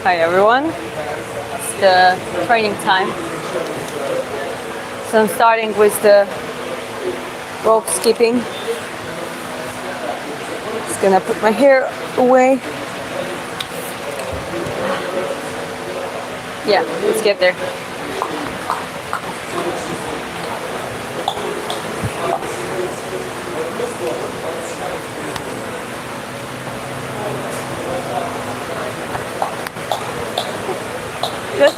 Hi everyone, it's the training time. So I'm starting with the rope skipping. Just gonna put my hair away. Yeah, let's get there. Good.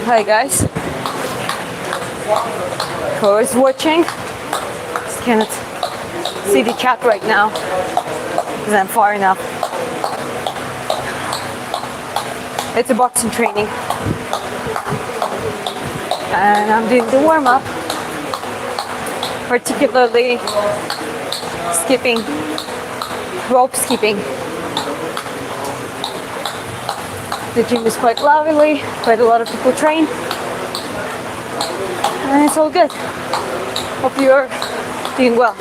Hi guys, who's watching? Just cannot see the chat right now because I'm far enough. It's a boxing training and I'm doing the warm-up, particularly skipping, rope skipping. The gym is quite lively, quite a lot of people train, and it's all good. Hope you're doing well.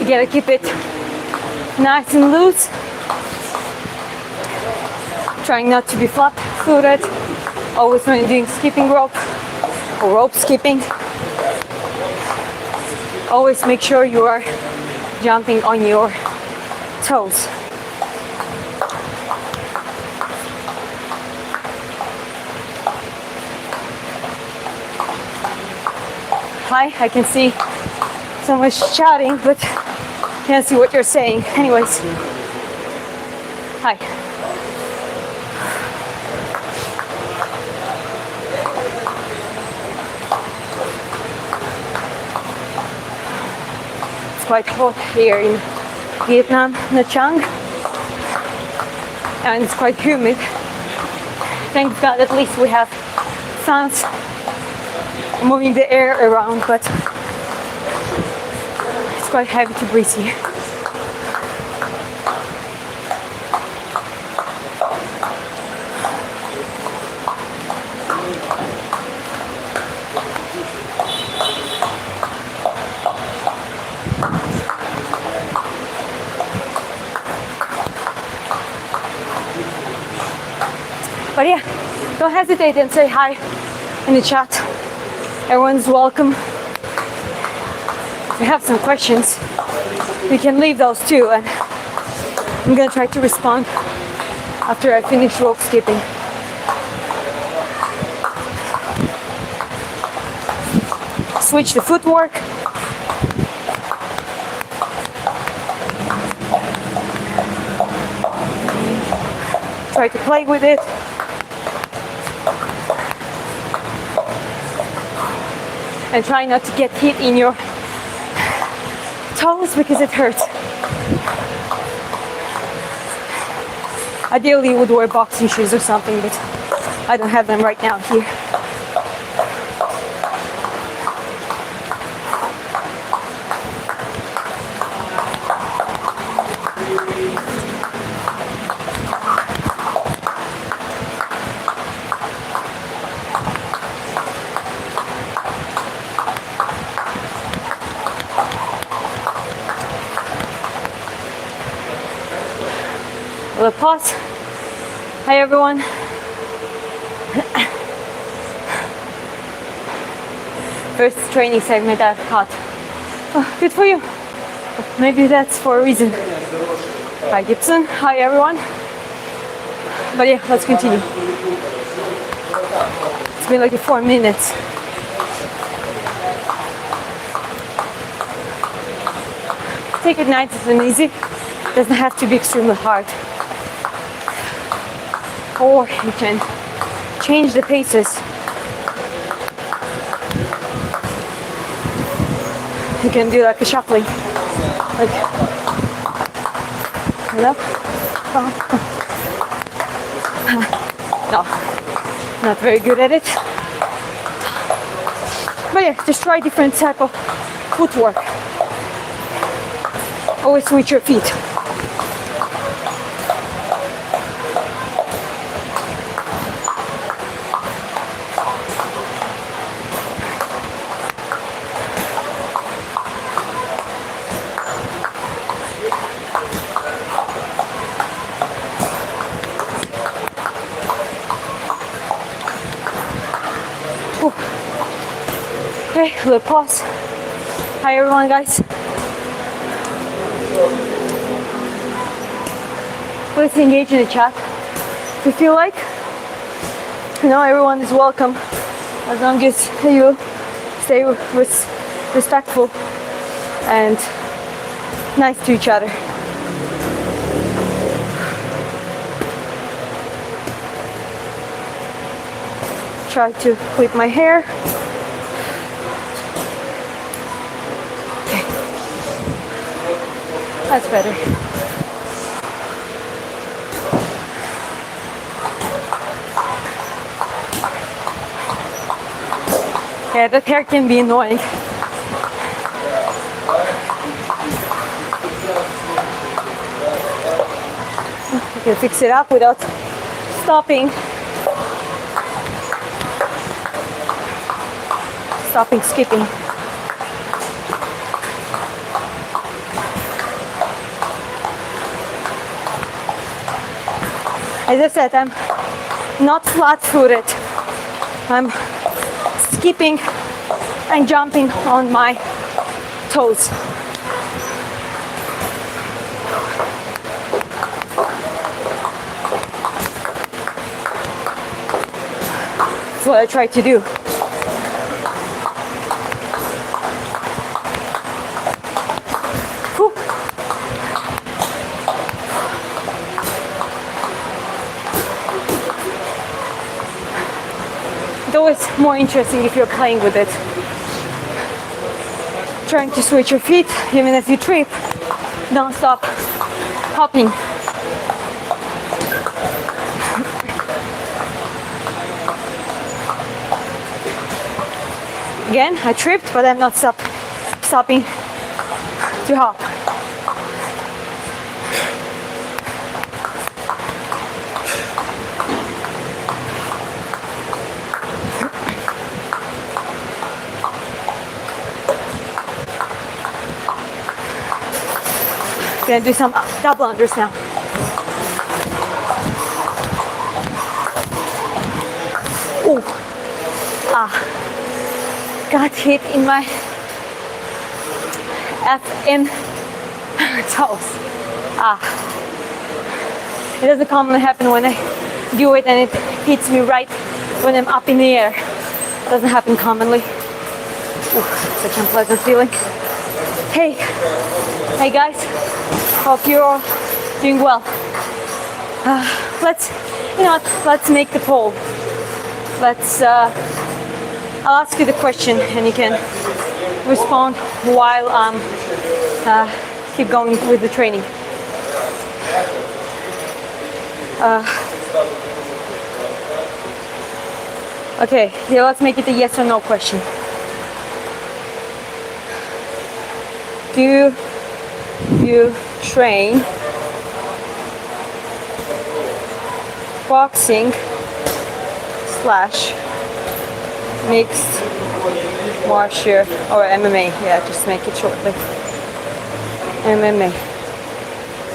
You gotta keep it nice and loose. Trying not to be flat-footed. Always when you're doing skipping rope or rope skipping, always make sure you are jumping on your toes. Hi, I can see so much chatting, but can't see what you're saying. Anyways, hi. It's quite hot here in Vietnam, Nha Trang, and it's quite humid. Thank God at least we have fans moving the air around, but it's quite heavy to breathe here. But yeah, don't hesitate and say hi in the chat. Everyone's welcome. If you have some questions, you can leave those too, and I'm gonna try to respond after I finish rope skipping. Switch the footwork. Try to play with it. And try not to get hit in your toes because it hurts. Ideally you would wear boxing shoes or something, but I don't have them right now here. Little pause. Hi everyone. First training segment I've caught. Oh, good for you. Maybe that's for a reason. Hi Gibson. Hi everyone. But yeah, let's continue. It's been like 4 minutes. Take it nice and easy. Doesn't have to be extremely hard. Or you can change the paces. You can do like a shuffling. Like, hello? No, not very good at it. But yeah, just try different type of footwork. Always switch your feet. Okay, little pause. Hi everyone, guys. Let's engage in the chat. If you feel like, everyone is welcome as long as you stay respectful and nice to each other. Try to clip my hair. Okay. That's better. Yeah, that hair can be annoying. You can fix it up without stopping skipping. As I said, I'm not flat-footed. I'm skipping and jumping on my toes. That's what I try to do. Whew. It's always more interesting if you're playing with it. Trying to switch your feet, even as you trip, don't stop hopping. Again, I tripped, but I'm not stopping to hop. Gonna do some double unders now. Ooh. Got hit in my FN toes. It doesn't commonly happen when I do it and it hits me right when I'm up in the air. It doesn't happen commonly. Ooh, such an unpleasant feeling. Hey guys, hope you're all doing well. Let's make the poll. I'll ask you the question and you can respond while keep going with the training. Okay, yeah, let's make it a yes or no question. Do you train boxing / mixed martial or MMA? Yeah, just make it shortly. MMA.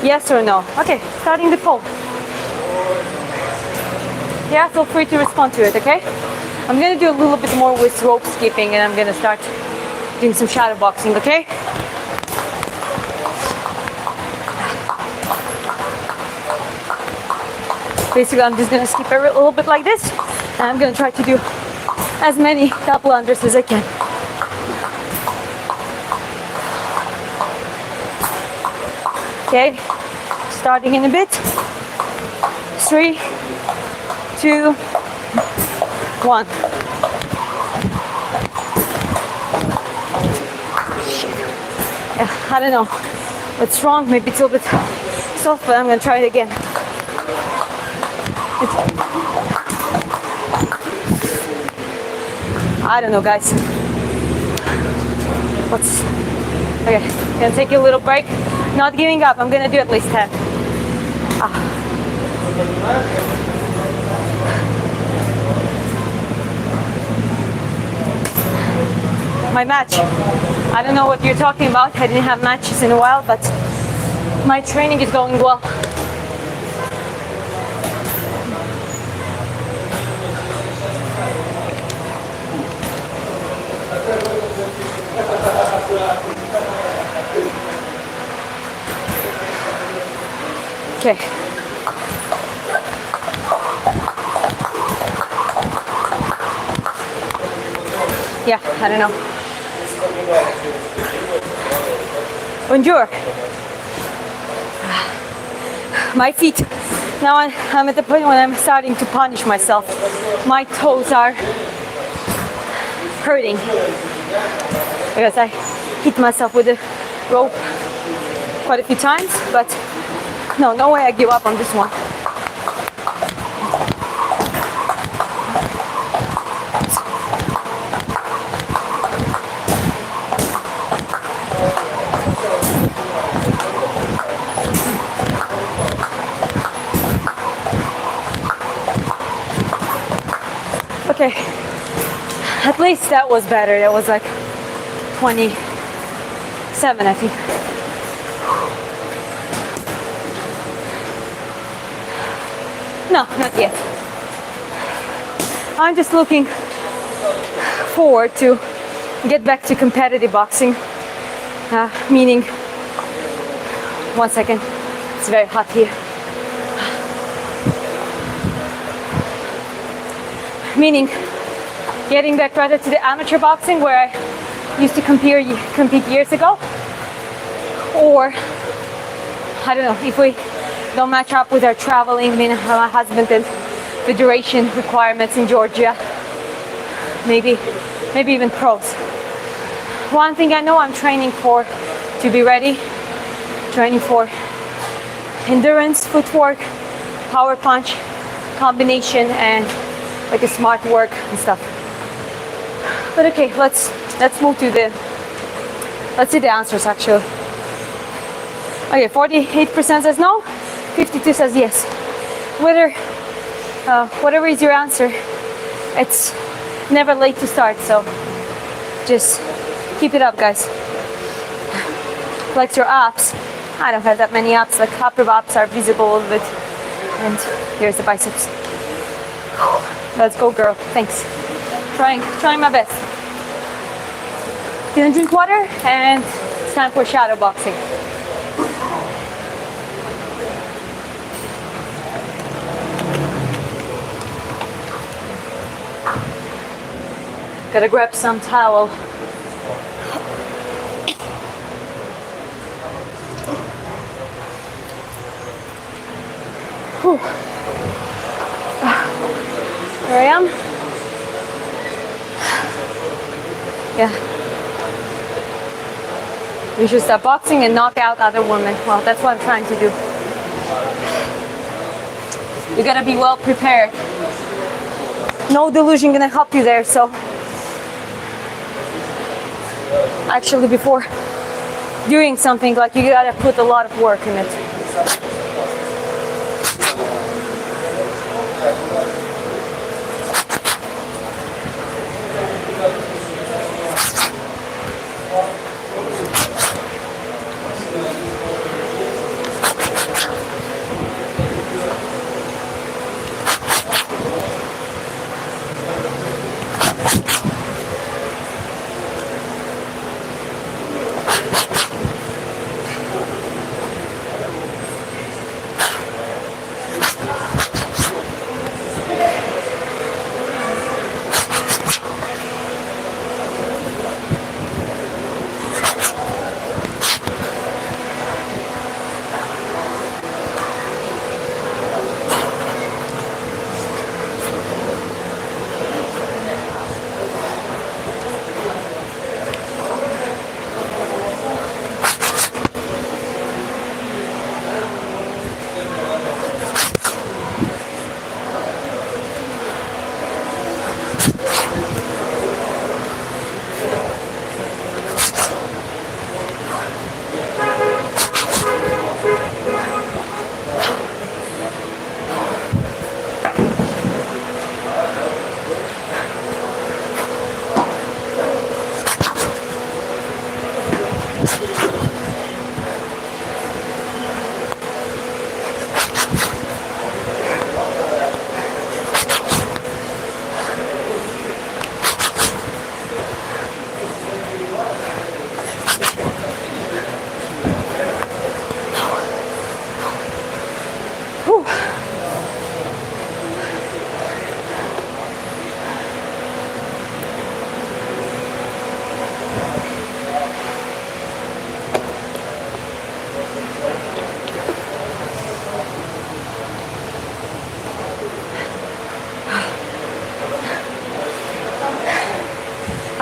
Yes or no? Okay, starting the poll. Yeah, feel free to respond to it, okay? I'm gonna do a little bit more with rope skipping and I'm gonna start doing some shadow boxing, okay? Basically, I'm just gonna skip a little bit like this and I'm gonna try to do as many double unders as I can. Okay, starting in a bit. 3, 2, 1. Yeah, I don't know what's wrong. Maybe it's a little bit soft, but I'm gonna try it again. I don't know, guys. Okay, gonna take a little break. Not giving up. I'm gonna do at least 10. My match. I don't know what you're talking about. I didn't have matches in a while, but my training is going well. Okay. Yeah, I don't know. Bonjour. My feet. Now I'm at the point when I'm starting to punish myself. My toes are hurting because I hit myself with a rope quite a few times, but no way I give up on this one. Okay, at least that was better. That was like 27, I think. No, not yet. I'm just looking forward to get back to competitive boxing. Meaning, one second, it's very hot here. Meaning, getting back rather to the amateur boxing where I used to compete years ago. Or, I don't know, if we don't match up with our traveling, I mean, my husband and the duration requirements in Georgia, maybe even pros. One thing I know I'm training for to be ready, training for endurance, footwork, power punch, combination, and like a smart work and stuff. But okay, let's move to let's see the answers actually. Okay, 48% says no, 52 says yes. Whatever is your answer, it's never late to start, so just keep it up, guys. Flex your abs. I don't have that many abs, like upper abs are visible a little bit. And here's the biceps. Let's go, girl. Thanks. Trying my best. Gonna drink water and it's time for shadow boxing. Gotta grab some towel. Whew. Here I am. Yeah. We should start boxing and knock out other women. Well, that's what I'm trying to do. You gotta be well prepared. No delusion gonna help you there, so actually before doing something, like, you gotta put a lot of work in it.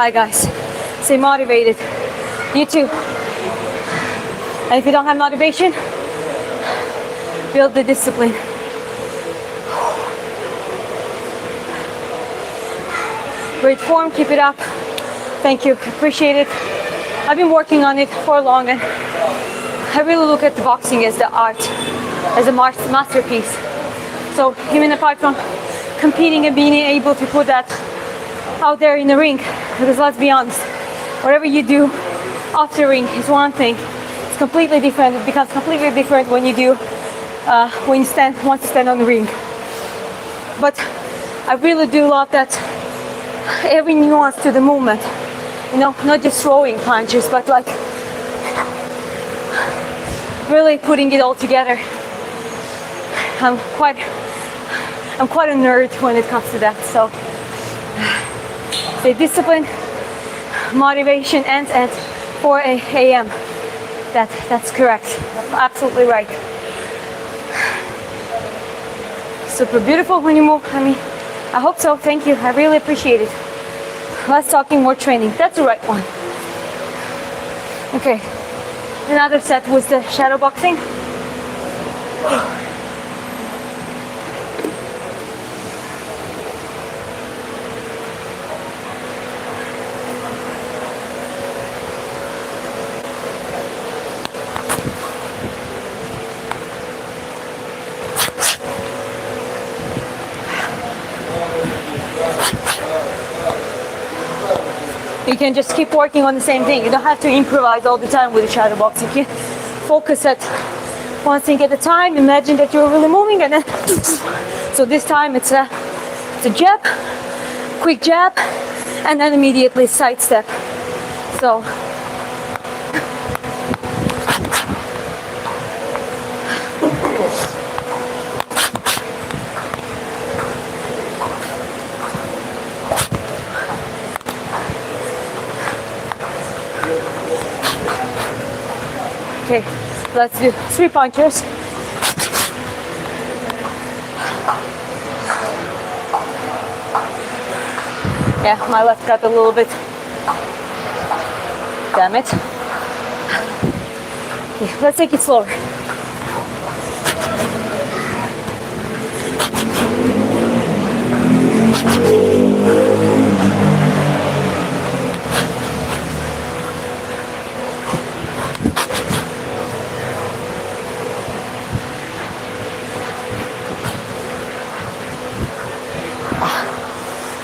Hi guys, stay motivated. You too. And if you don't have motivation, build the discipline. Great form, keep it up. Thank you, appreciate it. I've been working on it for long, and I really look at the boxing as the art, as a masterpiece. So even apart from competing and being able to put that out there in the ring, because let's be honest, whatever you do off the ring is one thing. It's completely different. It becomes completely different when you do when you want to stand on the ring. But I really do love that every nuance to the movement. You know, not just throwing punches, but like really putting it all together. I'm quite a nerd when it comes to that. So the discipline, motivation, and 4 a.m. That's correct. Absolutely right. Super beautiful when you move. I mean, I hope so. Thank you. I really appreciate it. Less talking, more training. That's the right one. Okay. Another set was the shadow boxing. You can just keep working on the same thing. You don't have to improvise all the time with the shadow boxing. You can focus at one thing at a time. Imagine that you're really moving, and then so this time it's a jab, quick jab, and then immediately side step. So okay, let's do 3 punches. Yeah, my left got a little bit. Damn it. Okay, let's take it slower.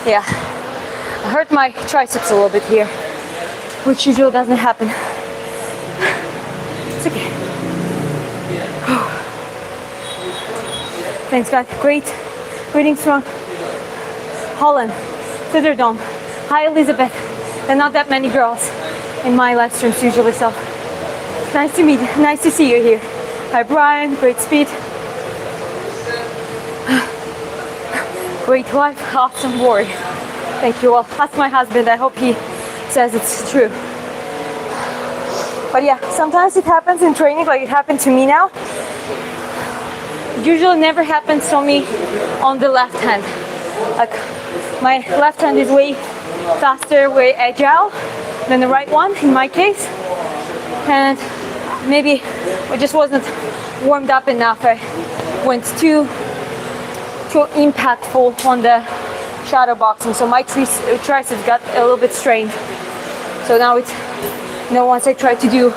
Yeah, I hurt my triceps a little bit here, which usually doesn't happen. It's okay. Thanks God. Greetings from Holland, Thunderdome. Hi Elizabeth. There are not that many girls in my live streams usually, so nice to meet you. Nice to see you here. Hi Brian, great speed. Great wife, awesome word. Thank you all. That's my husband. I hope he says it's true. But yeah, sometimes it happens in training, like it happened to me now. It usually never happens to me on the left hand. Like my left hand is way faster, way agile than the right one in my case. And maybe it just wasn't warmed up enough. I went too impactful on the shadow boxing, so my triceps got a little bit strained. So now it's, you know, once I try to do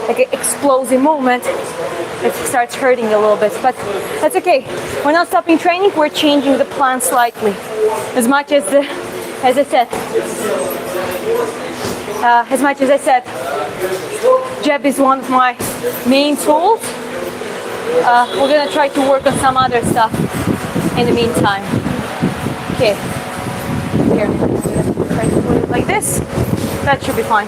like an explosive movement, it starts hurting a little bit, but that's okay. We're not stopping training, we're changing the plan slightly. As much as I said, jab is one of my main tools. We're gonna try to work on some other stuff in the meantime. Okay, here, try to put it like this. That should be fine.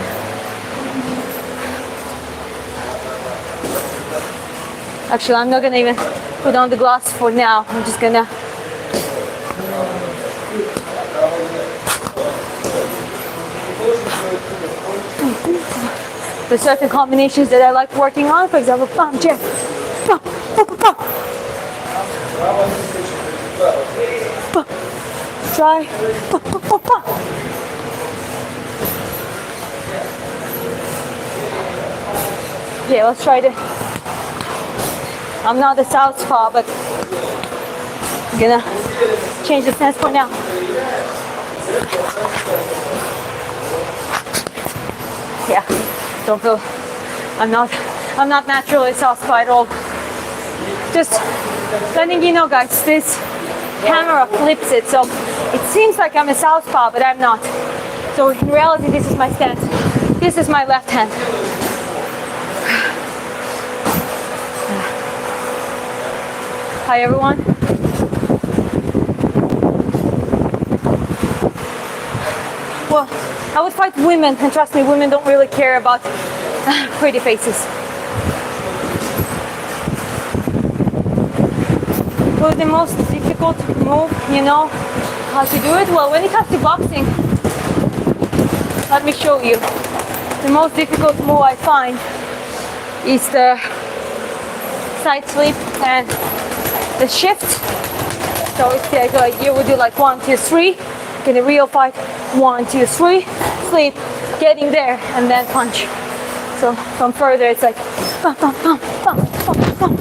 Actually, I'm not gonna even put on the gloves for now. I'm just gonna there's certain combinations that I like working on. For example, pump, jab, pump, pump, pump. Try. Okay, let's try to. I'm not a southpaw, but I'm gonna change the stance for now. Yeah, don't feel. I'm not naturally southpaw at all. Just letting you know, guys, this camera flips it, so it seems like I'm a southpaw, but I'm not. So in reality, this is my stance. This is my left hand. Hi everyone. Well, I would fight women, and trust me, women don't really care about pretty faces. So the most difficult move, you know how to do it? Well, when it comes to boxing, let me show you. The most difficult move I find is the side slip and the shift. So it's like you would do like 1, 2, 3. In a real fight, 1, 2, 3, sleep, getting there, and then punch. So from further, it's like bum, bum, bum, bum, bum, bum.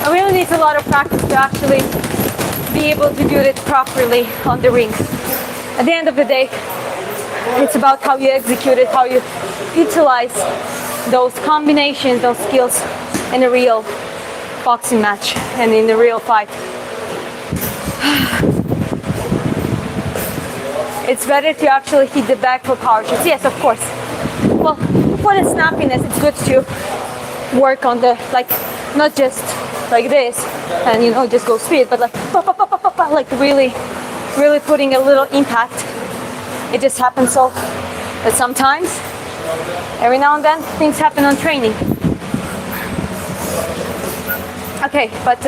It really needs a lot of practice to actually be able to do it properly on the ring. At the end of the day, it's about how you execute it, how you utilize those combinations, those skills in a real boxing match and in the real fight. It's better to actually hit the back for power shots. Yes, of course. Well, for the snappiness, it's good to work on the, like, not just like this and, you know, just go speed, but like, pa, pa, pa, pa, pa, pa, like really putting a little impact. It just happens so that sometimes, every now and then, things happen on training. Okay, but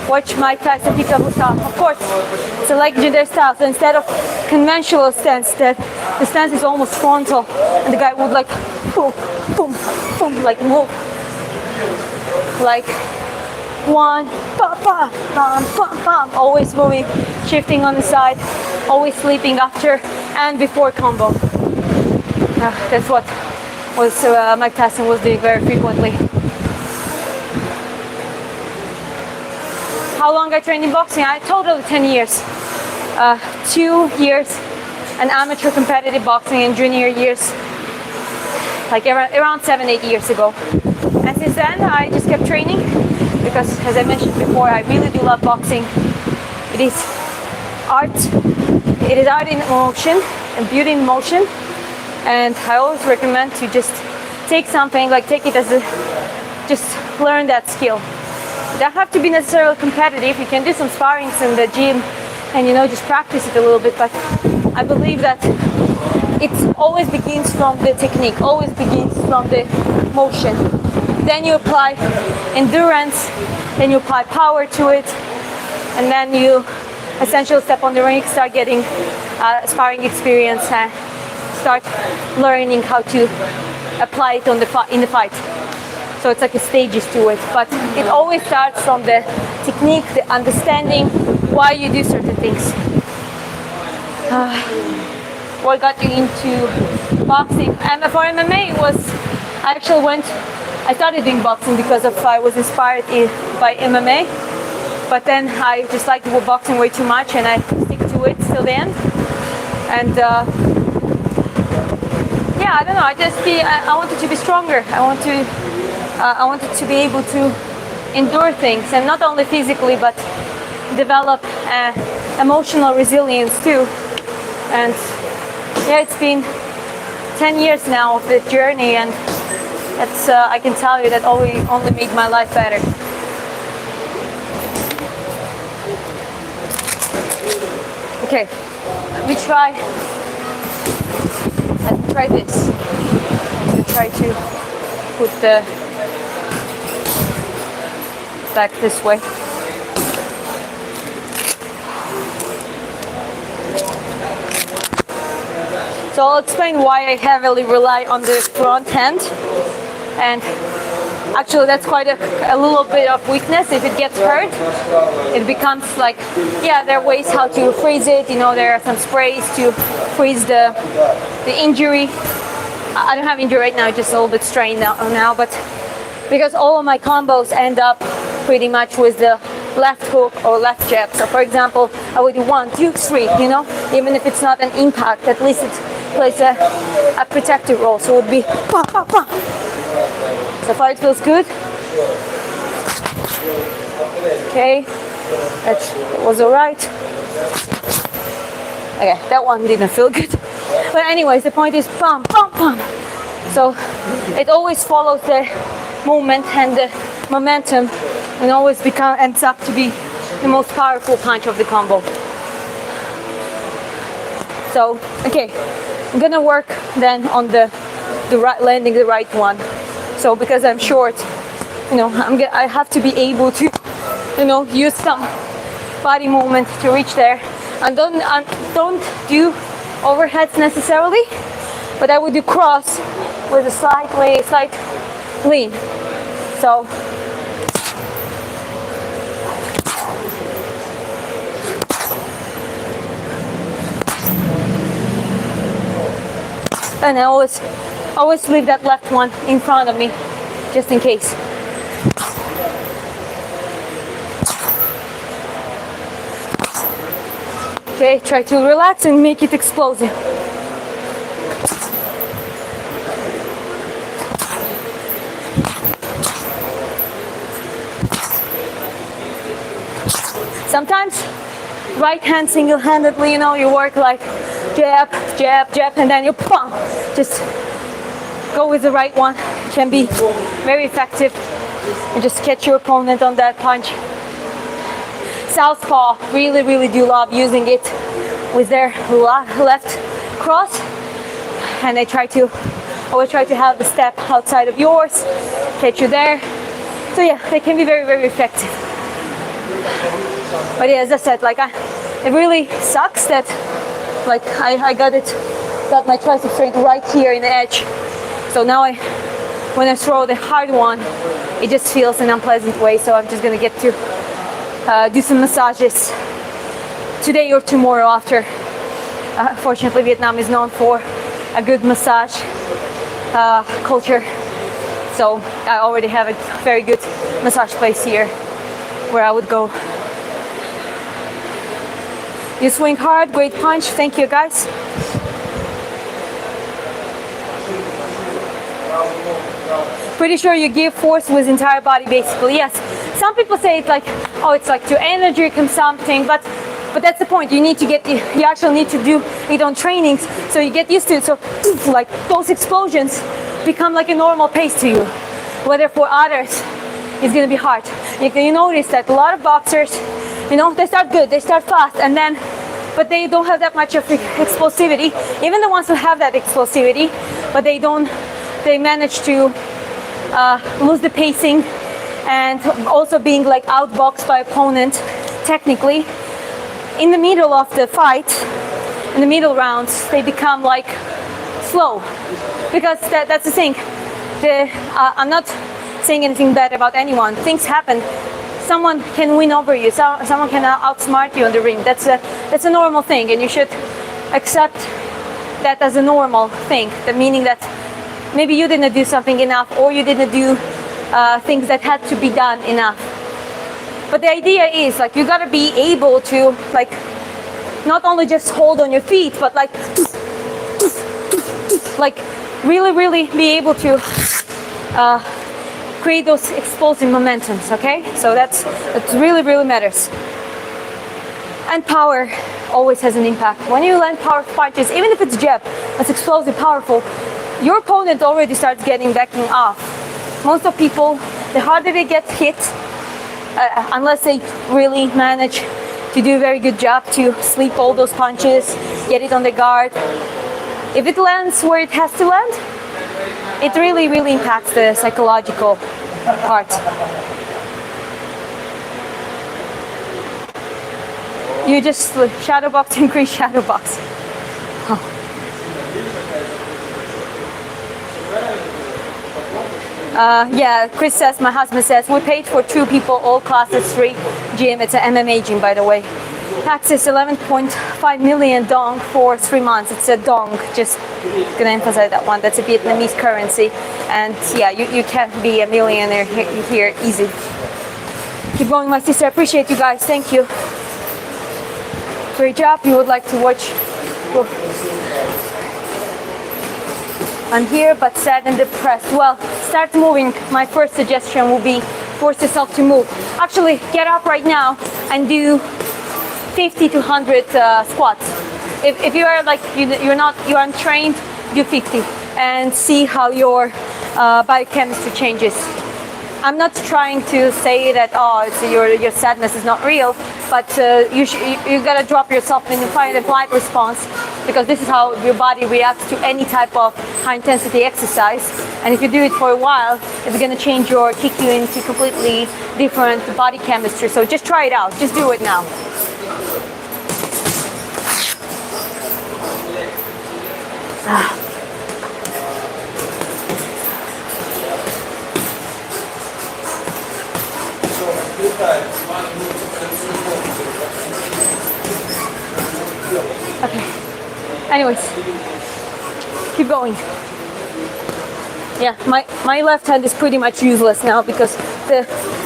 watch Mike Tyson pick up a style. Of course, it's a legendary style. So instead of conventional stance, that the stance is almost frontal, and the guy would like boom, boom, boom, like move, like 1, ba, ba, bam, bam, bam, always moving, shifting on the side, always sleeping after and before combo. That's what was Mike Tyson was doing very frequently. How long I trained in boxing? I totally 10 years. 2 years an amateur competitive boxing in junior years, like around 7-8 years ago. And since then I just kept training because, as I mentioned before, I really do love boxing. It is art. It is art in motion and beauty in motion. And I always recommend to just take something, like take it as a, just learn that skill. You don't have to be necessarily competitive. You can do some sparrings in the gym and, you know, just practice it a little bit. But I believe that it always begins from the technique, always begins from the motion. Then you apply endurance, then you apply power to it, and then you essentially step on the ring, start getting sparring experience, and start learning how to apply it in the fight. So it's like a stages to it, but it always starts from the technique, the understanding why you do certain things. What got you into boxing? And for MMA was, I started doing boxing because I was inspired by MMA, but then I just liked boxing way too much and I stick to it till the end. And yeah, I don't know, I wanted to be stronger. I wanted to be able to endure things, and not only physically, but develop emotional resilience too. And yeah, it's been 10 years now of the journey, and that's I can tell you that only made my life better. Okay, let me try this. Let me try to put the back this way. So I'll explain why I heavily rely on the front hand, and actually that's quite a little bit of weakness. If it gets hurt, it becomes like, yeah, there are ways how to freeze it, you know, there are some sprays to freeze the injury, I don't have injury right now, just a little bit strained now, but because all of my combos end up pretty much with the left hook or left jab. So for example, I would do 1, 2, 3, you know, even if it's not an impact, at least it plays a protective role. So it would be bah, bah, bah. So far it feels good. Okay, that was all right. Okay, that one didn't feel good. But anyways, the point is pump, pump, pump. So it always follows the movement and the momentum, and always ends up to be the most powerful punch of the combo. So, okay, I'm gonna work then on the right, landing the right one. So because I'm short, you know, I have to be able to, you know, use some body movement to reach there. And don't do overheads necessarily, but I would do cross with a slight lean. So and I always leave that left one in front of me, just in case. Okay, try to relax and make it explosive. Sometimes right hand single-handedly, you know, you work like jab, jab, jab, and then you pump. Just go with the right one. It can be very effective. And just catch your opponent on that punch. Southpaw really do love using it with their left cross, and I always try to have the step outside of yours, catch you there. So yeah, they can be very effective. But yeah, as I said, like it really sucks that like I got my tricep strength right here in the edge. So now when I throw the hard one, it just feels an unpleasant way. So I'm just gonna get to do some massages today or tomorrow after. Fortunately, Vietnam is known for a good massage culture. So I already have a very good massage place here where I would go. You swing hard, great punch. Thank you, guys. Pretty sure you give force with entire body, basically. Yes. Some people say it's like, oh, it's like to energy consumpting, but that's the point. You actually need to do it on trainings, so you get used to it. So like those explosions become like a normal pace to you. Whether for others, it's gonna be hard. You notice that a lot of boxers, you know, they start good, they start fast, but they don't have that much of explosivity. Even the ones who have that explosivity, but they manage to lose the pacing, and also being like outboxed by opponent technically. In the middle of the fight, in the middle rounds, they become like slow, because that's the thing. I'm not saying anything bad about anyone. Things happen. Someone can win over you. Someone can outsmart you on the ring. That's a normal thing, and you should accept that as a normal thing. The meaning that maybe you didn't do something enough, or you didn't do things that had to be done enough. But the idea is like you gotta be able to like not only just hold on your feet, but like really be able to create those explosive momentums. Okay, so that really matters. And power always has an impact. When you land power punches, even if it's jab, that's explosive, powerful, your opponent already starts backing off. Most of people, the harder they get hit, unless they really manage to do a very good job to sleep all those punches, get it on the guard. If it lands where it has to land, it really impacts the psychological part. You just shadow box, increase shadow box. Oh. Yeah, Chris says, my husband says, we paid for 2 people, all classes free gym. It's an MMA gym, by the way. access 11.5 million dong for 3 months. It's a dong, just gonna emphasize that one. That's a Vietnamese currency. And yeah, you can't be a millionaire here easy. Keep going, my sister. I appreciate you guys. Thank you. Great job. You would like to watch. I'm here but sad and depressed. Well, start moving. My first suggestion will be force yourself to move. Actually, get up right now and do 50 to 100 squats. If you are like you're untrained, do 50 and see how your biochemistry changes. I'm not trying to say that your sadness is not real, but you gotta drop yourself in a fight and flight response, because this is how your body reacts to any type of high intensity exercise. And if you do it for a while, it's gonna kick you into completely different body chemistry. So just try it out. Just do it now. Okay. Anyways, keep going. Yeah, my left hand is pretty much useless now because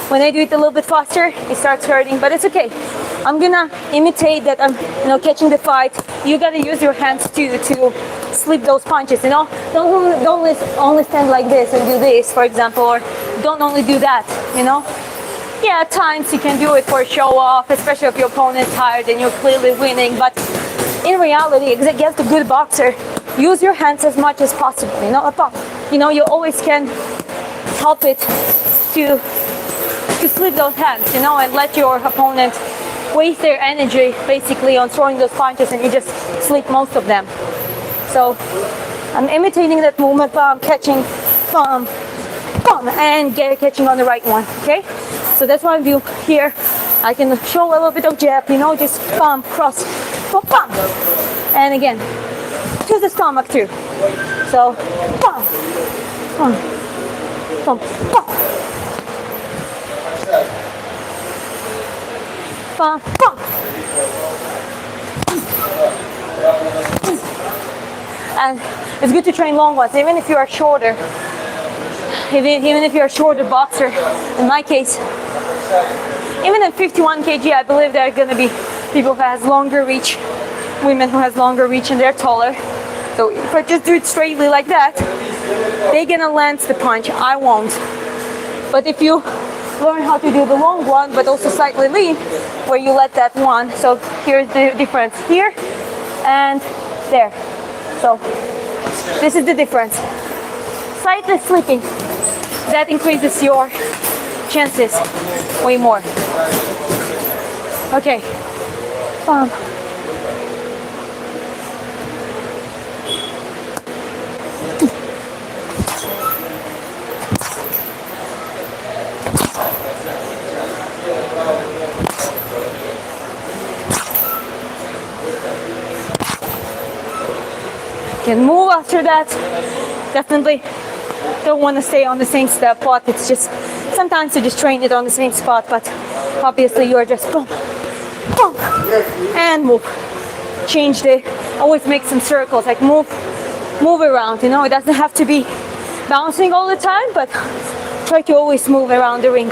when I do it a little bit faster, it starts hurting. But it's okay. I'm gonna imitate that I'm catching the fight. You gotta use your hands too to slip those punches. Don't only stand like this and do this, for example, or don't only do that. Yeah, at times you can do it for show off, especially if your opponent's tired and you're clearly winning. But in reality, against a good boxer, use your hands as much as possible. You always can help it to slip those hands, and let your opponent waste their energy basically on throwing those punches, and you just slip most of them. So I'm imitating that movement, but I'm catching, and catching on the right one. Okay. So that's what I do here. I can show a little bit of jab, just cross, bump. And again, to the stomach too. So, bump. And it's good to train long ones, even if you are shorter. Even if you're a shorter boxer, in my case, even at 51 kg, I believe there are going to be people who has longer reach, women who has longer reach, and they're taller. So if I just do it straightly like that, they're going to land the punch. I won't. But if you learn how to do the long one, but also slightly lean, where you let that one. So here's the difference here and there. So this is the difference. Slightly slipping. That increases your chances way more. Okay. Can move after that. Definitely don't want to stay on the same spot. It's just sometimes you just train it on the same spot, but obviously you are just boom, and move. Always make some circles, like move around. It doesn't have to be bouncing all the time, but try to always move around the ring.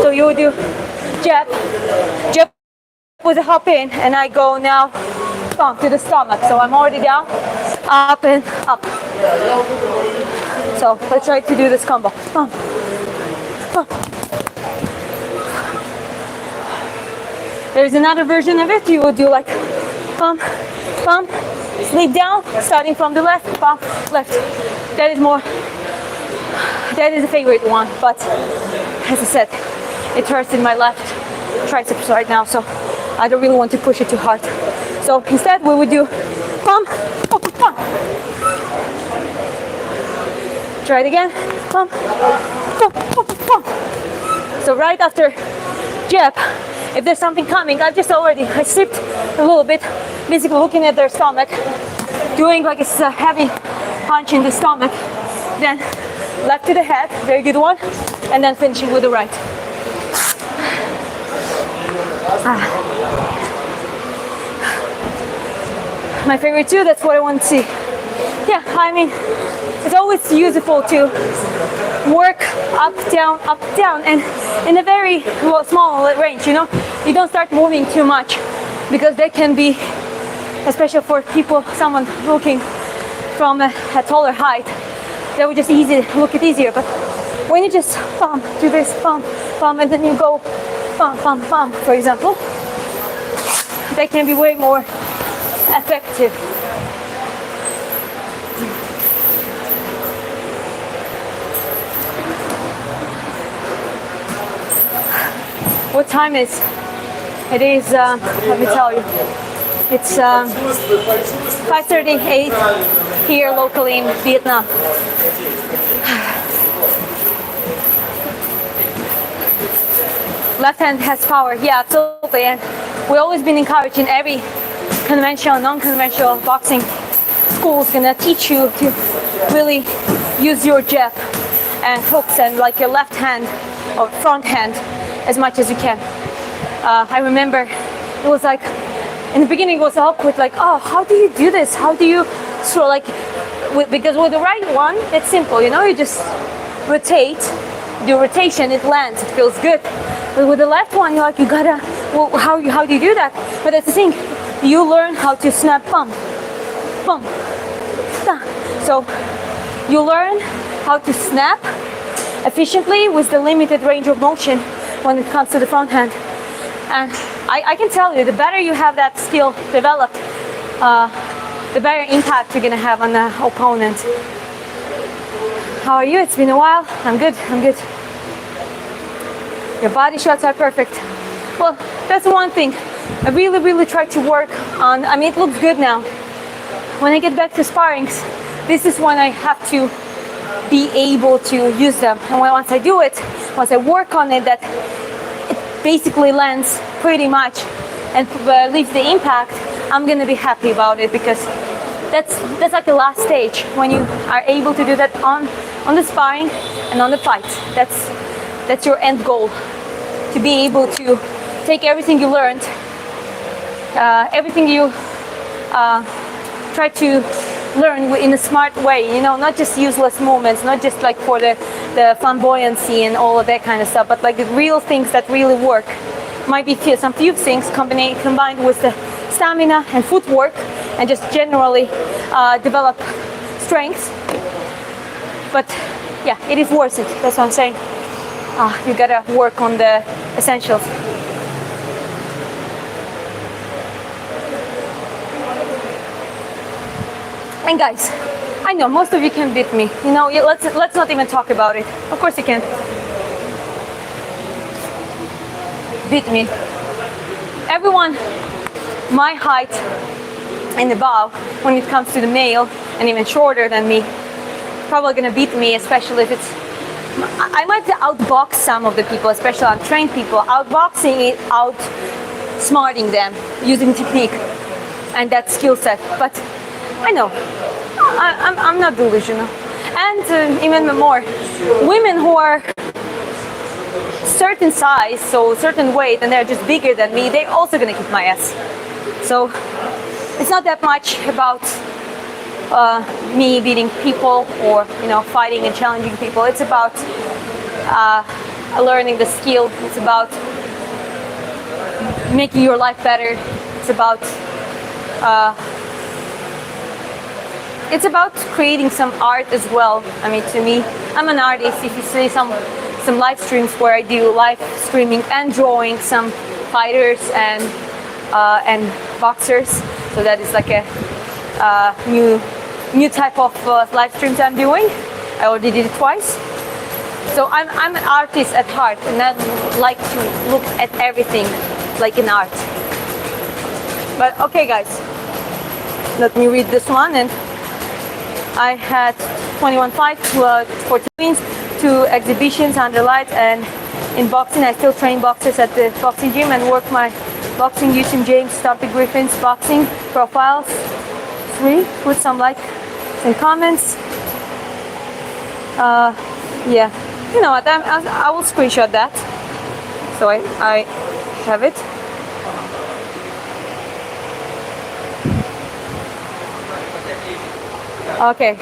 So you would do jab with a hop in, and I go now to the stomach. So I'm already down, up and up. So let's try to do this combo. There's another version of it. You would do like pump, sleep down, starting from the left, pump, left. That is a favorite one, but as I said, it hurts in my left triceps right now, so I don't really want to push it too hard. So instead we would do pump. Try it again. Pump. So right after jab, if there's something coming, I slipped a little bit, basically looking at their stomach, doing like it's a heavy punch in the stomach, then left to the head, very good one, and then finishing with the right. My favorite too, that's what I want to see. Yeah, I mean, it's always useful to work up, down, and in a very small range, you know? You don't start moving too much because they can be, especially for people, someone looking from a taller height, that would just look it easier. But when you just do this, and then you go pump, for example, they can be way more effective. What time is? It is, let me tell you, it's 5:38 here locally in Vietnam. Left hand has power, yeah, absolutely. And we've always been encouraged in every conventional, non-conventional boxing schools gonna teach you to really use your jab and hooks and like your left hand or front hand as much as you can. I remember it was like, in the beginning it was awkward, like, oh, how do you do this? How do you throw, like, because with the right one, it's simple, you know, you just rotate, do rotation, it lands, it feels good. But with the left one, you're like, you gotta, well, how do you do that? But that's the thing, you learn how to snap pump. So you learn how to snap efficiently with the limited range of motion when it comes to the front hand. And I can tell you, the better you have that skill developed, the better impact you're gonna have on the opponent. How are you? It's been a while. I'm good. Your body shots are perfect. Well, that's one thing I really try to work on. I mean, it looks good now. When I get back to sparrings, this is when I have to be able to use them. And once I do it, once I work on it, that it basically lands pretty much and leaves the impact, I'm gonna be happy about it, because that's like the last stage when you are able to do that on the sparring and on the fight. That's your end goal, to be able to take everything you learned, everything you try to learn in a smart way, you know, not just useless movements, not just like for the flamboyancy and all of that kind of stuff, but like the real things that really work. Might be some few things combined with the stamina and footwork, and just generally develop strength. But yeah, it is worth it. That's what I'm saying. You gotta work on the essentials. And guys, I know most of you can beat me. You know, let's not even talk about it. Of course you can beat me. Everyone my height and above, when it comes to the male, and even shorter than me, probably gonna beat me, especially if it's, I might outbox some of the people, especially untrained people, outboxing it, outsmarting them using technique and that skill set. But I know, I'm not delusional. And even more, women who are certain size, so certain weight, and they're just bigger than me, they're also gonna kick my ass. So it's not that much about me beating people or, you know, fighting and challenging people. It's about learning the skill. It's about making your life better. It's about creating some art as well. I mean, to me, I'm an artist. If you see some live streams where I do live streaming and drawing some fighters and boxers, so that is like a new type of live streams I'm doing. I already did it twice. So I'm an artist at heart, and I like to look at everything like an art. But okay, guys, let me read this one. And I had 21 fights, 14 wins, 2 exhibitions under lights, and in boxing I still train boxers at the boxing gym and work my boxing YouTube James Stumpy Griffin's boxing profiles. 3, put some likes and comments. Yeah. You know what? I will screenshot that. So I have it. Okay.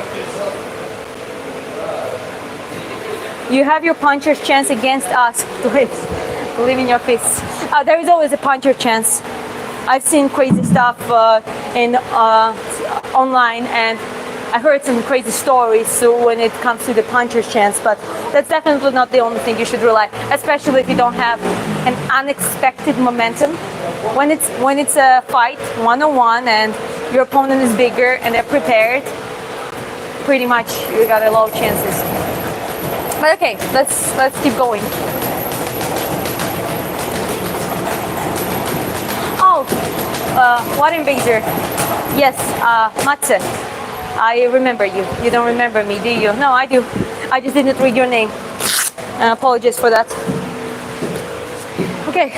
You have your puncher's chance against us. Believe in your fists. There is always a puncher chance. I've seen crazy stuff in online, and I heard some crazy stories. So when it comes to the puncher's chance, but that's definitely not the only thing you should rely, especially if you don't have an unexpected momentum. When it's a fight one-on-one and your opponent is bigger and they're prepared, pretty much you got a low chances. But okay, let's keep going. Oh, what invader? Yes, Matze. I remember you. You don't remember me, do you? No, I do. I just didn't read your name. Apologies for that. Okay.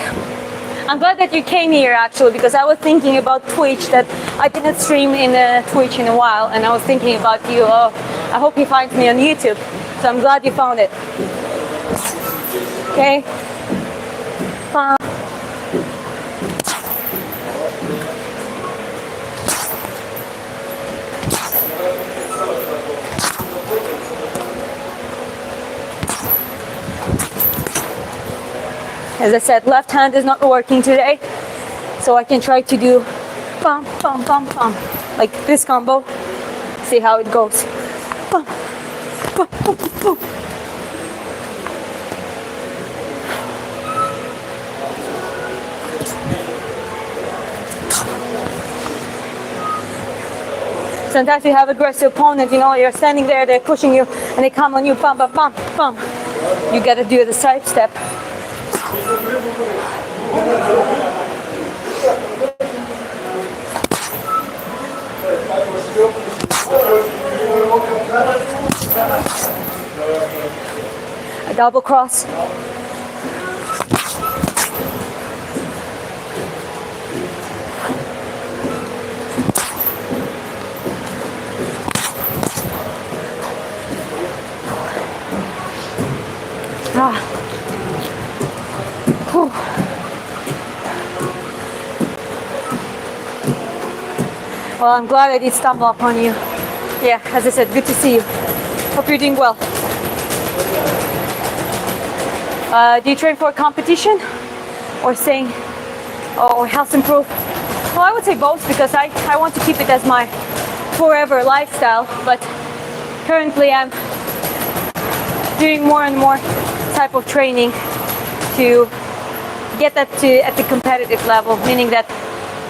I'm glad that you came here actually, because I was thinking about Twitch, that I didn't stream in Twitch in a while, and I was thinking about you. Oh, I hope you find me on YouTube. So I'm glad you found it. Okay. As I said, left hand is not working today, so I can try to do bum, bum, bum, bum, like this combo. See how it goes. Bum, bum, bum, bum. Sometimes you have aggressive opponent, you know, you're standing there, they're pushing you, and they come on you, bum, bum, bum, bum. You gotta do the side step. A double cross. Whew. Well, I'm glad I did stumble upon you. Yeah, as I said, good to see you. Hope you're doing well. Do you train for a competition or staying or health improve? Well, I would say both, because I want to keep it as my forever lifestyle, but currently I'm doing more and more type of training to get that to at the competitive level, meaning that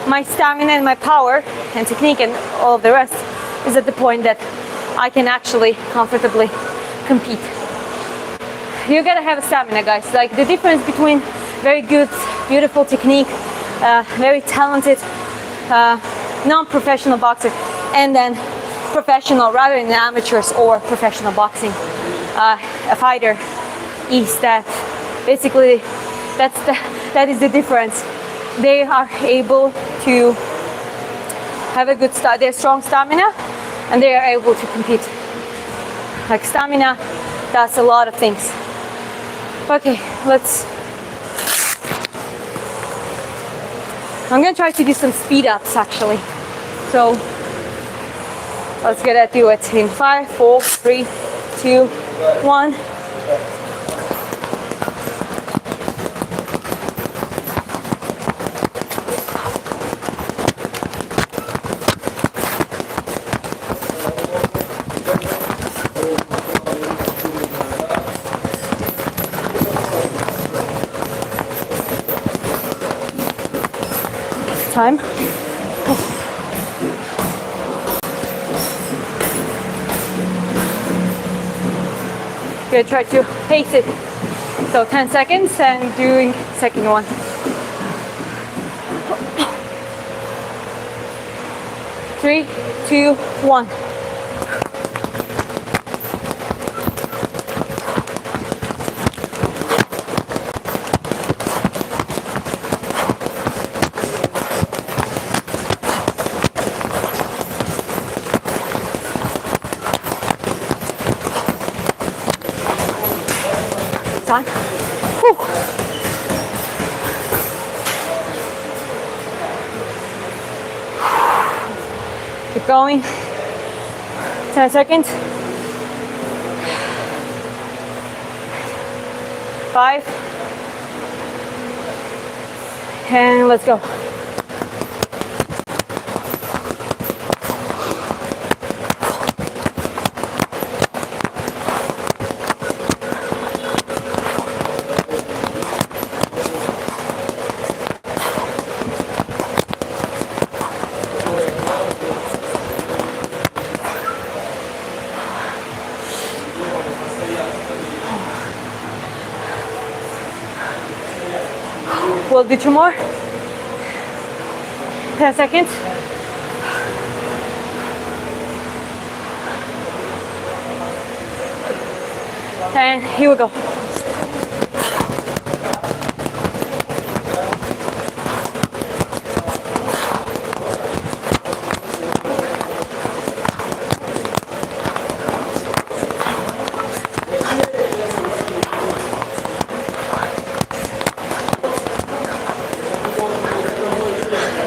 my stamina and my power and technique and all of the rest is at the point that I can actually comfortably compete. You gotta have a stamina, guys. Like the difference between very good, beautiful technique, very talented, non-professional boxer, and then professional, rather than amateurs or professional boxing, a fighter, is that basically that is the difference. They are able to have a good they're strong stamina, and they are able to compete. Like stamina does a lot of things. Okay, I'm gonna try to do some speed ups actually. So let's get to it in 5, 4, 3, 2, 1. Time. Gonna try to pace it. So 10 seconds and doing second one. 3, 2, 1. Keep going. 10 seconds. 5. And let's go. We'll do 2 more. 10 seconds. And here we go.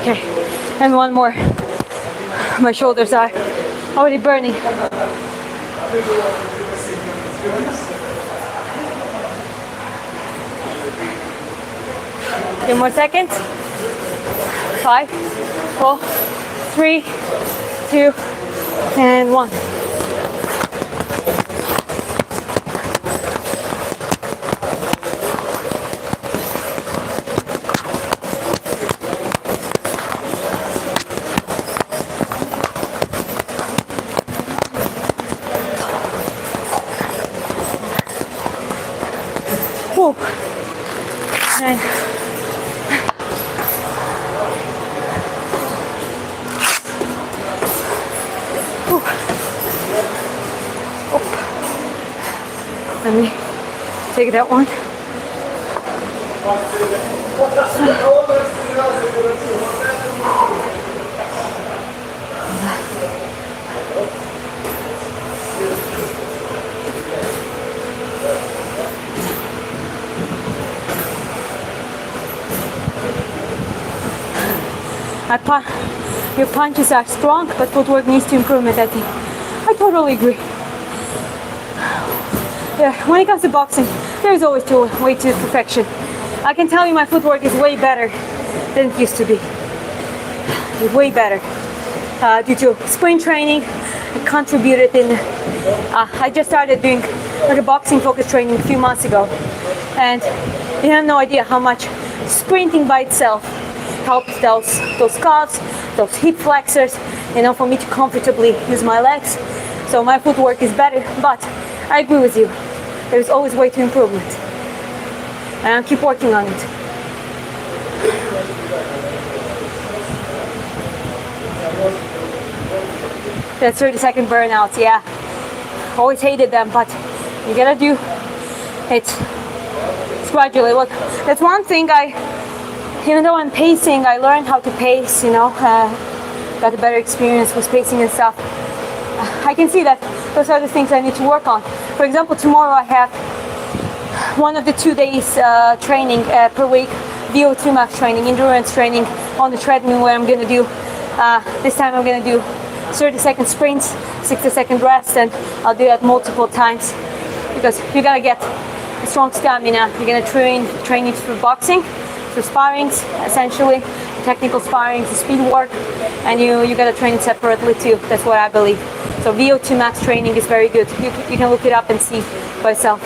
Okay, and 1 more. My shoulders are already burning. 2 more seconds. 5, 4, 3, 2, and 1. Whew. And let me take that one. Your punches are strong, but footwork needs to improvement, I think. I totally agree. Yeah, when it comes to boxing, there's always a way to perfection. I can tell you my footwork is way better than it used to be. Way better. Due to sprint training, it contributed in... I just started doing like a boxing focus training a few months ago. And you have no idea how much sprinting by itself helps those calves, those hip flexors, for me to comfortably use my legs. So my footwork is better, but I agree with you. There's always way to improvement. And I'll keep working on it. That's 30-second burnouts, yeah. Always hated them, but you gotta do it. It's gradually. Look, that's one thing even though I'm pacing, I learned how to pace, got a better experience with pacing and stuff. I can see that those are the things I need to work on. For example, tomorrow I have one of the 2 days training per week, VO2 max training, endurance training on the treadmill, where I'm gonna do, this time I'm gonna do 30-second sprints, 60-second rest, and I'll do that multiple times because you gotta get a strong stamina. You're gonna train it through boxing, through sparrings, essentially, technical sparring, speed work, and you gotta train it separately too. That's what I believe. So VO2 max training is very good. You can look it up and see by yourself.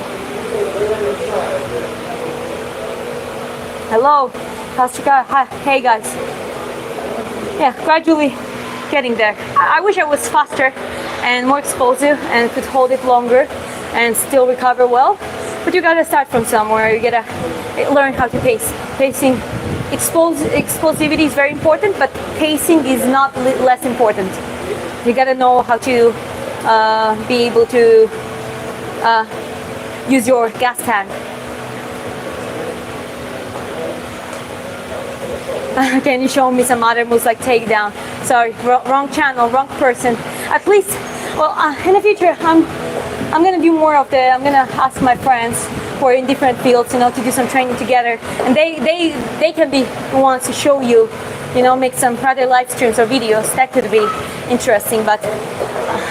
Hello, Pastrika. Hi, hey guys. Yeah, gradually getting there. I wish I was faster and more explosive and could hold it longer and still recover well. But you gotta start from somewhere. You gotta learn how to pace. Pacing, explosivity is very important, but pacing is not less important. You gotta know how to be able to use your gas tank. Can you show me some other moves like takedown? Sorry, wrong channel, wrong person. At least, well, in the future, I'm gonna do more of I'm gonna ask my friends who are in different fields, to do some training together, and they can be the ones to show you, make some other live streams or videos. That could be interesting, but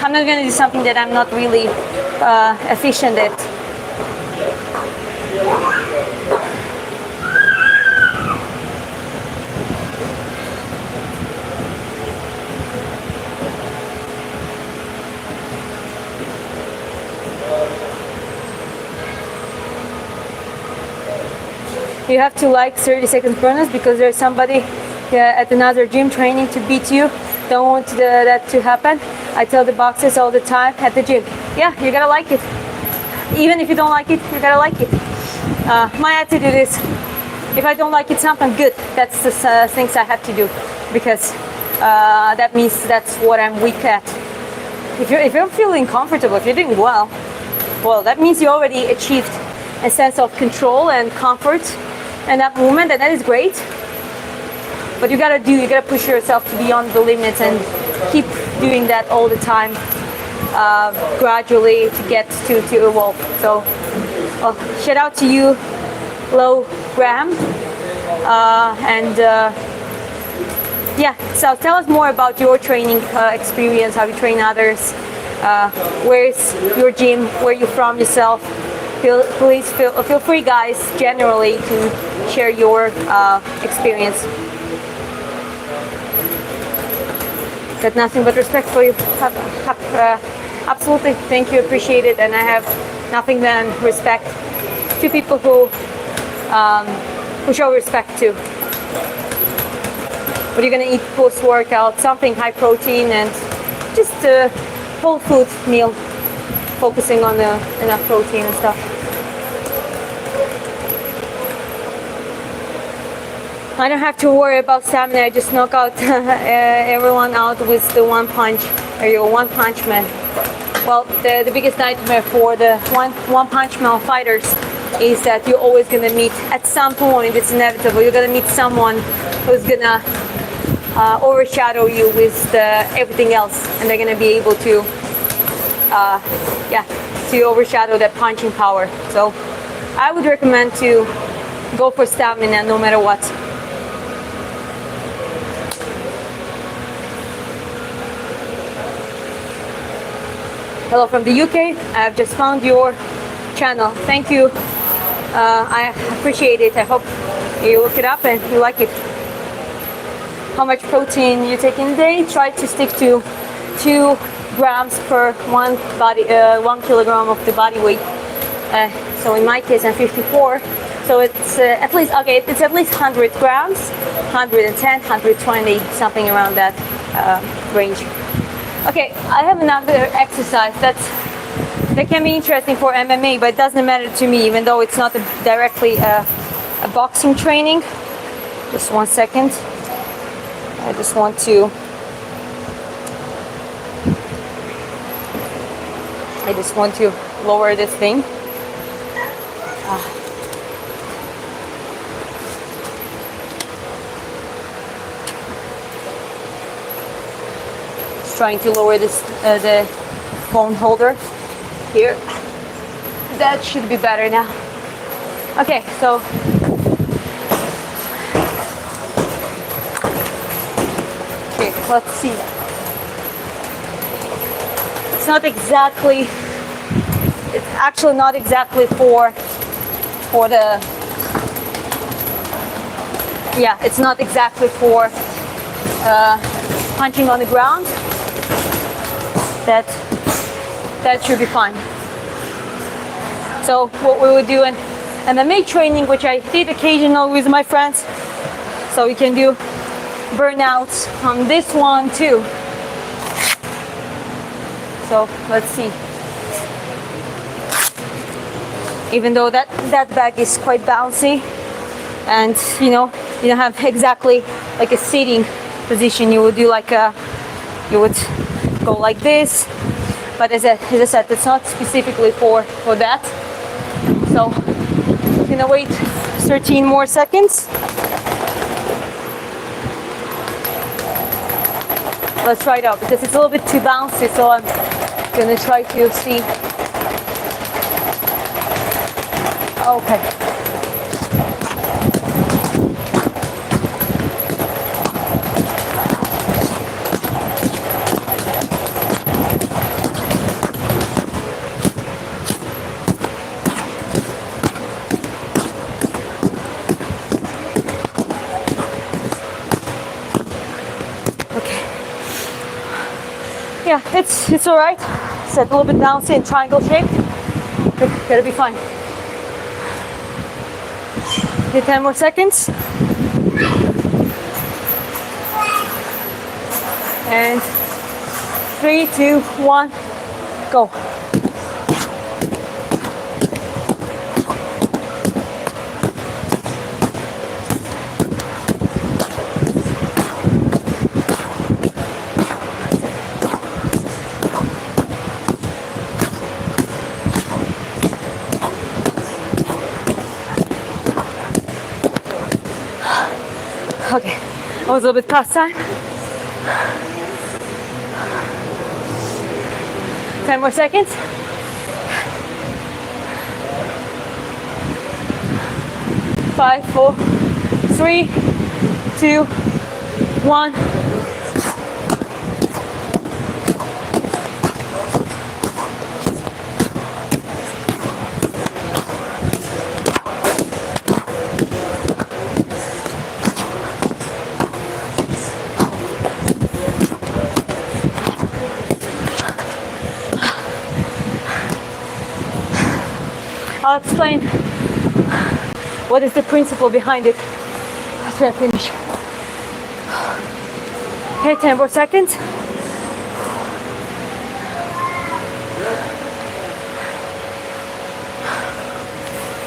I'm not going to do something that I'm not really efficient at. You have to like 30 seconds bonus because there's somebody at another gym training to beat you. Don't want that to happen. I tell the boxers all the time at the gym, yeah, you gotta like it. Even if you don't like it, you gotta like it. My attitude is, if I don't like it something, good. That's the things I have to do, because that means that's what I'm weak at. If you're feeling comfortable, if you're doing well, that means you already achieved a sense of control and comfort and that movement, and that is great. But you gotta push yourself to beyond the limits and keep doing that all the time, gradually to get to evolve. So shout out to you, Low Graham, yeah, so tell us more about your training experience, how you train others, where's your gym, where you're from yourself. Please feel free, guys, generally, to share your experience. Got nothing but respect for you. Absolutely, thank you, appreciate it, and I have nothing than respect to people who show respect to. What are you gonna eat post-workout? Something high protein and just a whole food meal, focusing on enough protein and stuff. I don't have to worry about stamina. I just knock out everyone out with the one punch, or your one punch man. Well, the biggest nightmare for the one punch man fighters is that you're always gonna meet, at some point, it's inevitable, you're gonna meet someone who's gonna overshadow you with everything else, and they're gonna be able to to overshadow that punching power. So I would recommend to go for stamina no matter what. Hello from the UK. I've just found your channel. Thank you. I appreciate it. I hope you look it up and you like it. How much protein you take in a day? Try to stick to 2 grams per 1 kilogram of the body weight. So in my case, I'm 54. So it's at least, okay, it's at least 100 grams, 110, 120, something around that range. Okay, I have another exercise that can be interesting for MMA, but it doesn't matter to me, even though it's not directly a boxing training. Just 1 second. I just want to lower this thing. Just trying to lower this the phone holder here. That should be better now. Okay, so let's see. It's actually not exactly for the, yeah, it's not exactly for punching on the ground. That should be fine. So what we would do in MMA training, which I did occasionally with my friends, so we can do burnouts on this one too. So let's see. Even though that bag is quite bouncy, and you don't have exactly like a sitting position, you would do like you would go like this. But as I said, it's not specifically for that. So I'm gonna wait 13 more seconds. Let's try it out because it's a little bit too bouncy, so I'm gonna try to see. Okay. Yeah, it's all right. Set a little bit down, say in triangle shape. Gotta be fine. Okay, 10 more seconds. And 3, 2, 1, go. Okay, I was a little bit past time. 10 more seconds. Five, 4, 3, 2, 1. I'll explain what is the principle behind it after I finish. Okay, 10 more seconds.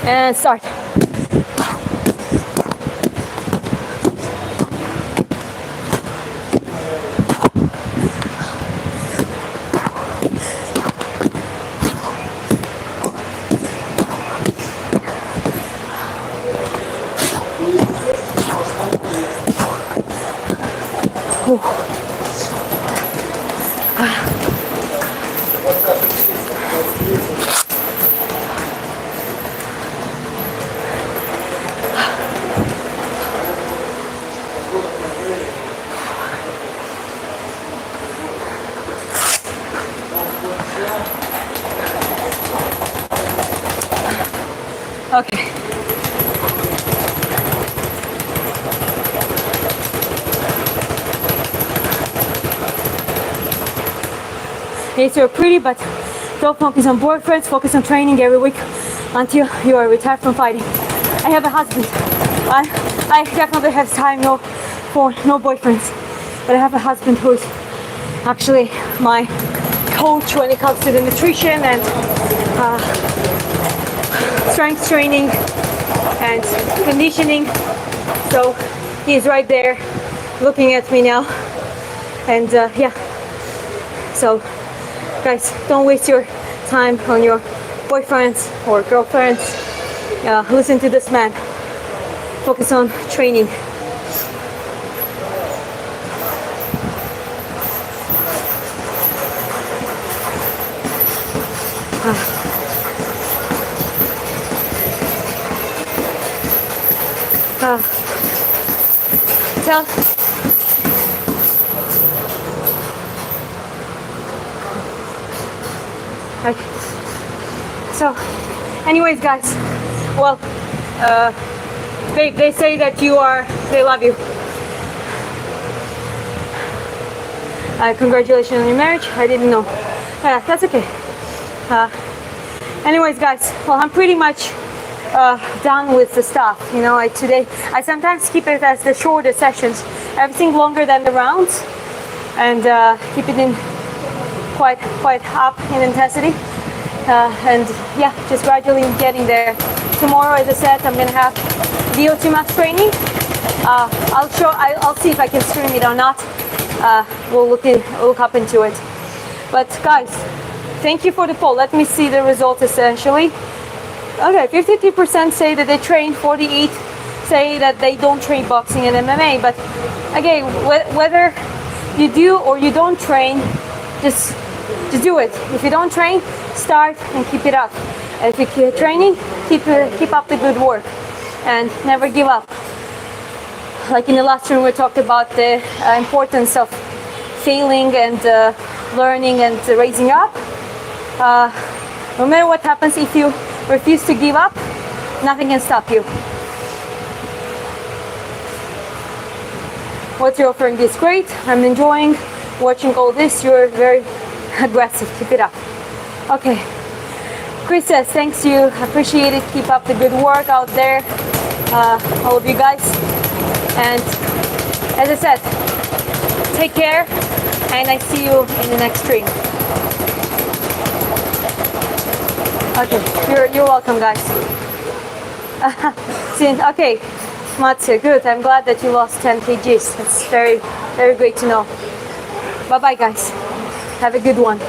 And start. Okay. Okay, so you're pretty, but don't focus on boyfriends, focus on training every week until you are retired from fighting. I have a husband. I definitely have time for no boyfriends, but I have a husband who's actually my coach when it comes to the nutrition and strength training and conditioning. So he's right there looking at me now, and yeah. So guys, don't waste your time on your boyfriends or girlfriends. Listen to this man. Focus on training. Tell. Okay. So, anyways, guys, well, they say that they love you. Congratulations on your marriage. I didn't know. That's okay. Anyways, guys, well, I'm pretty much done with the stuff. You know, today I sometimes keep it as the shorter sessions, everything longer than the rounds, and keep it in quite up in intensity, and yeah, just gradually getting there. Tomorrow, as I said, I'm gonna have VO2 max training. I'll see if I can stream it or not. We'll look up into it. But guys, thank you for the poll. Let me see the results essentially. Okay, 53% say that they train, 48 say that they don't train boxing and MMA. But again, whether you do or you don't train, just do it. If you don't train, start and keep it up. And if you're training, keep up the good work and never give up. Like in the last room, we talked about the importance of failing and learning and raising up. No matter what happens, if you refuse to give up, nothing can stop you. What you're offering is great. I'm enjoying watching all this. You're very aggressive. Keep it up. Okay. Chris says, thanks you. Appreciate it. Keep up the good work out there. All of you guys. And as I said, take care. And I see you in the next stream. Okay. You're welcome, guys. Okay. Matsu, good. I'm glad that you lost 10 kgs. It's very, very great to know. Bye-bye, guys. Have a good one.